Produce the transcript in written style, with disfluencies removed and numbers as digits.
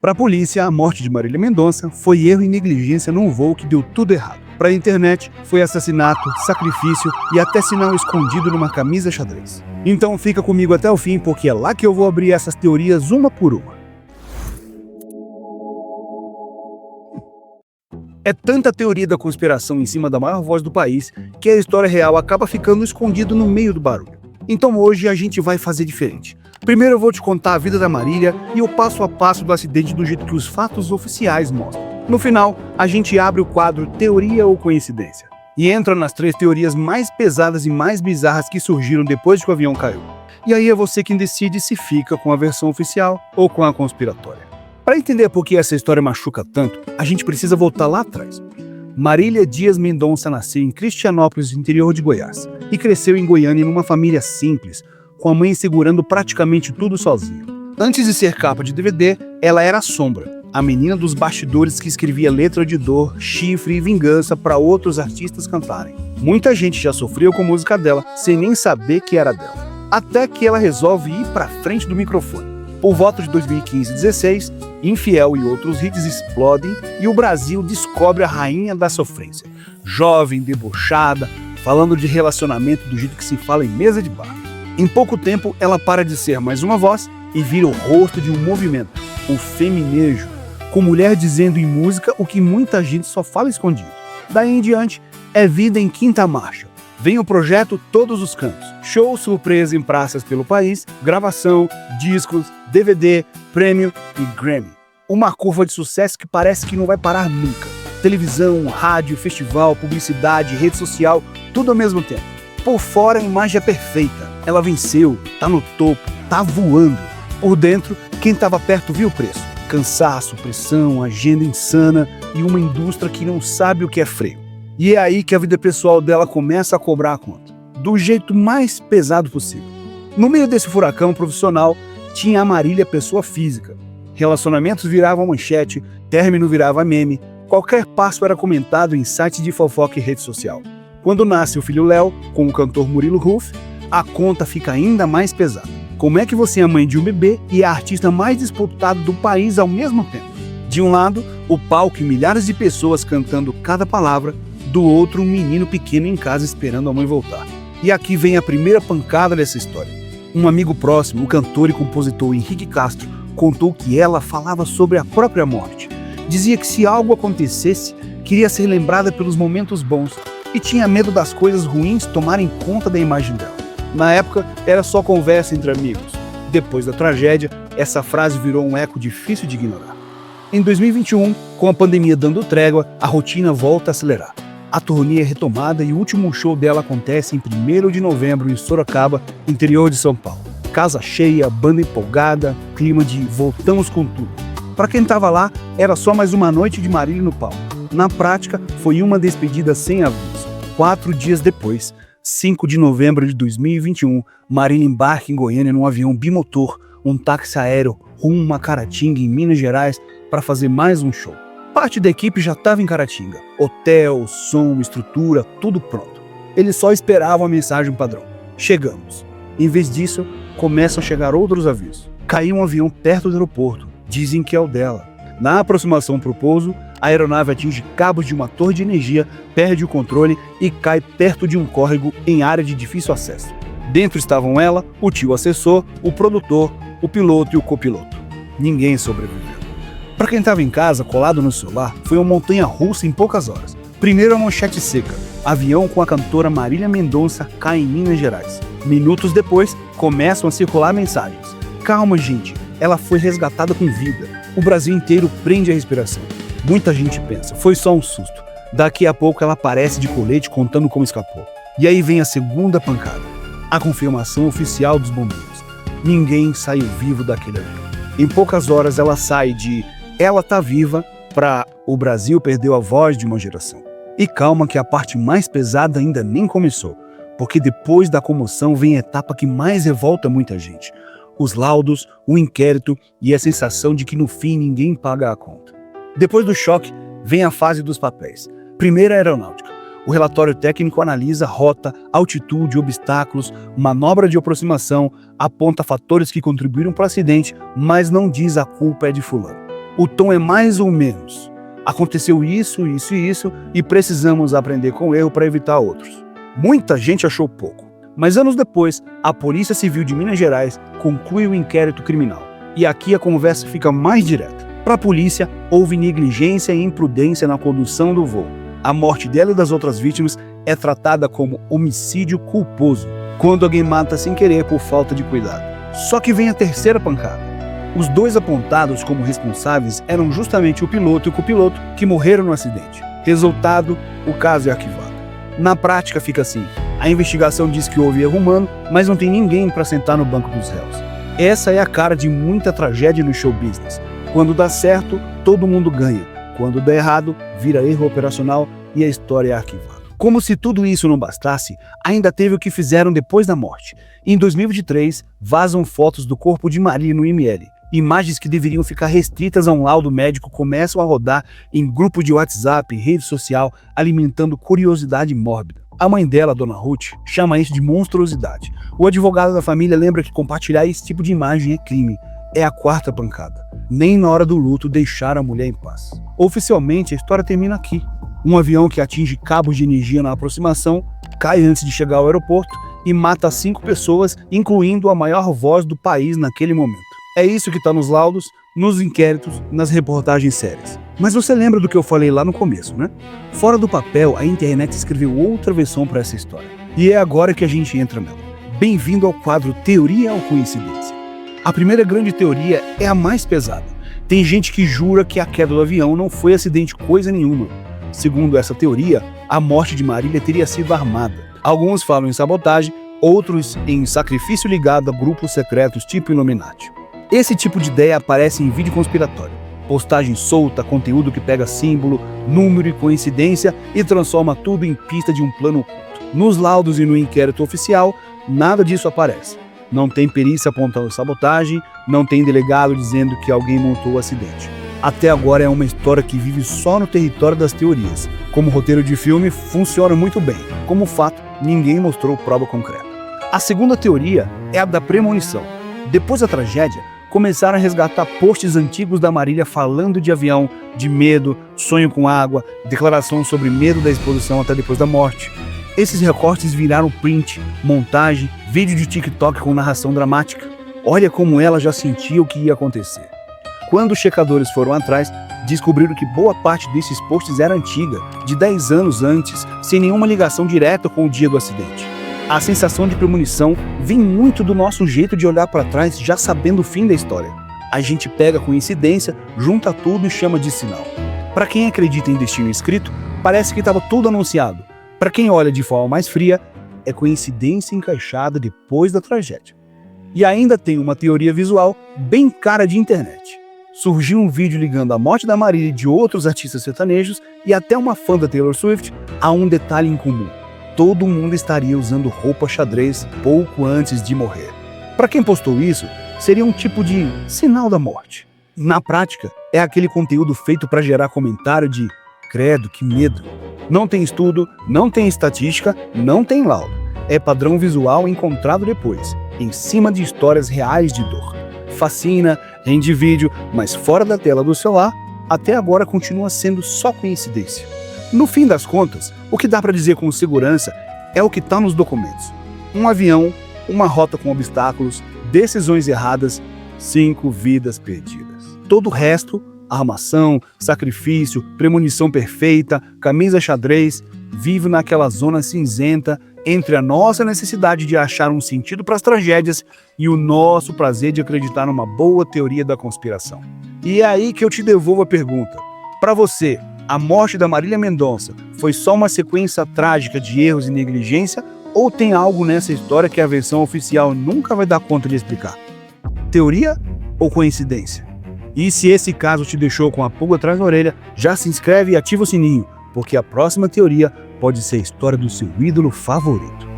Para a polícia, a morte de Marília Mendonça foi erro e negligência num voo que deu tudo errado. Para a internet, foi assassinato, sacrifício e até sinal escondido numa camisa xadrez. Então fica comigo até o fim, porque é lá que eu vou abrir essas teorias uma por uma. É tanta teoria da conspiração em cima da maior voz do país que a história real acaba ficando escondida no meio do barulho. Então hoje a gente vai fazer diferente. Primeiro eu vou te contar a vida da Marília e o passo a passo do acidente do jeito que os fatos oficiais mostram. No final, a gente abre o quadro Teoria ou Coincidência e entra nas 3 teorias mais pesadas e mais bizarras que surgiram depois que o avião caiu. E aí é você quem decide se fica com a versão oficial ou com a conspiratória. Para entender por que essa história machuca tanto, a gente precisa voltar lá atrás. Marília Dias Mendonça nasceu em Cristianópolis, interior de Goiás, e cresceu em Goiânia numa família simples, com a mãe segurando praticamente tudo sozinha. Antes de ser capa de DVD, ela era a Sombra, a menina dos bastidores que escrevia letra de dor, chifre e vingança para outros artistas cantarem. Muita gente já sofreu com a música dela, sem nem saber que era dela. Até que ela resolve ir para frente do microfone. Por volta de 2015 e 2016, Infiel e outros hits explodem e o Brasil descobre a rainha da sofrência. Jovem, debochada, falando de relacionamento do jeito que se fala em mesa de bar. Em pouco tempo, ela para de ser mais uma voz e vira o rosto de um movimento, o feminejo, com mulher dizendo em música o que muita gente só fala escondido. Daí em diante, é vida em quinta marcha. Vem o projeto Todos os Cantos, show surpresa em praças pelo país, gravação, discos, DVD, prêmio e Grammy. Uma curva de sucesso que parece que não vai parar nunca. Televisão, rádio, festival, publicidade, rede social, tudo ao mesmo tempo. Por fora a imagem é perfeita, ela venceu, tá no topo, tá voando. Por dentro, quem estava perto viu o preço. Cansaço, pressão, agenda insana e uma indústria que não sabe o que é freio. E é aí que a vida pessoal dela começa a cobrar a conta, do jeito mais pesado possível. No meio desse furacão profissional, tinha a Marília pessoa física. Relacionamentos viravam manchete, término virava meme, qualquer passo era comentado em sites de fofoca e rede social. Quando nasce o filho Léo, com o cantor Murilo Huff, a conta fica ainda mais pesada. Como é que você é mãe de um bebê e é a artista mais disputada do país ao mesmo tempo? De um lado, o palco e milhares de pessoas cantando cada palavra, do outro, um menino pequeno em casa esperando a mãe voltar. E aqui vem a primeira pancada dessa história. Um amigo próximo, o cantor e compositor Henrique Castro, contou que ela falava sobre a própria morte. Dizia que se algo acontecesse, queria ser lembrada pelos momentos bons e tinha medo das coisas ruins tomarem conta da imagem dela. Na época, era só conversa entre amigos. Depois da tragédia, essa frase virou um eco difícil de ignorar. Em 2021, com a pandemia dando trégua, a rotina volta a acelerar. A turnê é retomada e o último show dela acontece em 1º de novembro em Sorocaba, interior de São Paulo. Casa cheia, banda empolgada, clima de voltamos com tudo. Para quem estava lá, era só mais uma noite de Marília no palco. Na prática, foi uma despedida sem aviso. 4 dias depois, 5 de novembro de 2021, Marília embarca em Goiânia num avião bimotor, um táxi aéreo rumo a Caratinga, em Minas Gerais, para fazer mais um show. Parte da equipe já estava em Caratinga. Hotel, som, estrutura, tudo pronto. Eles só esperavam a mensagem padrão. Chegamos. Em vez disso, começam a chegar outros avisos. Caiu um avião perto do aeroporto. Dizem que é o dela. Na aproximação para o pouso, a aeronave atinge cabos de uma torre de energia, perde o controle e cai perto de um córrego em área de difícil acesso. Dentro estavam ela, o tio assessor, o produtor, o piloto e o copiloto. Ninguém sobreviveu. Para quem estava em casa, colado no celular, foi uma montanha-russa em poucas horas. Primeiro a manchete seca. Avião com a cantora Marília Mendonça cai em Minas Gerais. Minutos depois, começam a circular mensagens. Calma, gente, ela foi resgatada com vida. O Brasil inteiro prende a respiração. Muita gente pensa, foi só um susto. Daqui a pouco ela aparece de colete contando como escapou. E aí vem a segunda pancada. A confirmação oficial dos bombeiros. Ninguém saiu vivo daquele avião. Em poucas horas ela sai de ela tá viva para o Brasil perdeu a voz de uma geração. E calma que a parte mais pesada ainda nem começou, porque depois da comoção vem a etapa que mais revolta muita gente. Os laudos, o inquérito e a sensação de que no fim ninguém paga a conta. Depois do choque, vem a fase dos papéis. Primeiro a aeronáutica. O relatório técnico analisa rota, altitude, obstáculos, manobra de aproximação, aponta fatores que contribuíram para o acidente, mas não diz a culpa é de fulano. O tom é mais ou menos: aconteceu isso, isso e isso, e precisamos aprender com o erro para evitar outros. Muita gente achou pouco, mas anos depois, a Polícia Civil de Minas Gerais conclui o inquérito criminal. E aqui a conversa fica mais direta. Para a polícia, houve negligência e imprudência na condução do voo. A morte dela e das outras vítimas é tratada como homicídio culposo, quando alguém mata sem querer por falta de cuidado. Só que vem a terceira pancada. Os dois apontados como responsáveis eram justamente o piloto e o copiloto que morreram no acidente. Resultado, o caso é arquivado. Na prática fica assim: a investigação diz que houve erro humano, mas não tem ninguém para sentar no banco dos réus. Essa é a cara de muita tragédia no show business. Quando dá certo, todo mundo ganha. Quando dá errado, vira erro operacional e a história é arquivada. Como se tudo isso não bastasse, ainda teve o que fizeram depois da morte. Em 2023, vazam fotos do corpo de Marília no IML. Imagens que deveriam ficar restritas a um laudo médico começam a rodar em grupos de WhatsApp e rede social, alimentando curiosidade mórbida. A mãe dela, Dona Ruth, chama isso de monstruosidade. O advogado da família lembra que compartilhar esse tipo de imagem é crime. É a quarta pancada. Nem na hora do luto deixaram a mulher em paz. Oficialmente, a história termina aqui. Um avião que atinge cabos de energia na aproximação, cai antes de chegar ao aeroporto e mata 5 pessoas, incluindo a maior voz do país naquele momento. É isso que está nos laudos, nos inquéritos, nas reportagens sérias. Mas você lembra do que eu falei lá no começo, né? Fora do papel, a internet escreveu outra versão para essa história. E é agora que a gente entra nela. Bem-vindo ao quadro Teoria ou Coincidência. A primeira grande teoria é a mais pesada. Tem gente que jura que a queda do avião não foi acidente coisa nenhuma. Segundo essa teoria, a morte de Marília teria sido armada. Alguns falam em sabotagem, outros em sacrifício ligado a grupos secretos tipo Illuminati. Esse tipo de ideia aparece em vídeo conspiratório. Postagem solta, conteúdo que pega símbolo, número e coincidência e transforma tudo em pista de um plano oculto. Nos laudos e no inquérito oficial, nada disso aparece. Não tem perícia apontando sabotagem, não tem delegado dizendo que alguém montou o acidente. Até agora é uma história que vive só no território das teorias. Como roteiro de filme, funciona muito bem. Como fato, ninguém mostrou prova concreta. A segunda teoria é a da premonição. Depois da tragédia, começaram a resgatar posts antigos da Marília falando de avião, de medo, sonho com água, declaração sobre medo da exposição até depois da morte. Esses recortes viraram print, montagem, vídeo de TikTok com narração dramática. Olha como ela já sentia o que ia acontecer. Quando os checadores foram atrás, descobriram que boa parte desses posts era antiga, de 10 anos antes, sem nenhuma ligação direta com o dia do acidente. A sensação de premonição vem muito do nosso jeito de olhar para trás já sabendo o fim da história. A gente pega a coincidência, junta tudo e chama de sinal. Para quem acredita em destino escrito, parece que estava tudo anunciado. Para quem olha de forma mais fria, é coincidência encaixada depois da tragédia. E ainda tem uma teoria visual bem cara de internet. Surgiu um vídeo ligando a morte da Marília e de outros artistas sertanejos e até uma fã da Taylor Swift a um detalhe em comum. Todo mundo estaria usando roupa xadrez pouco antes de morrer. Para quem postou isso, seria um tipo de sinal da morte. Na prática, é aquele conteúdo feito para gerar comentário de credo, que medo. Não tem estudo, não tem estatística, não tem laudo. É padrão visual encontrado depois, em cima de histórias reais de dor. Fascina, rende vídeo, mas fora da tela do celular, até agora continua sendo só coincidência. No fim das contas, o que dá para dizer com segurança é o que está nos documentos. Um avião, uma rota com obstáculos, decisões erradas, 5 vidas perdidas. Todo o resto, armação, sacrifício, premonição perfeita, camisa xadrez, vive naquela zona cinzenta entre a nossa necessidade de achar um sentido para as tragédias e o nosso prazer de acreditar numa boa teoria da conspiração. E é aí que eu te devolvo a pergunta. Para você, a morte da Marília Mendonça foi só uma sequência trágica de erros e negligência ou tem algo nessa história que a versão oficial nunca vai dar conta de explicar? Teoria ou coincidência? E se esse caso te deixou com a pulga atrás da orelha, já se inscreve e ativa o sininho, porque a próxima teoria pode ser a história do seu ídolo favorito.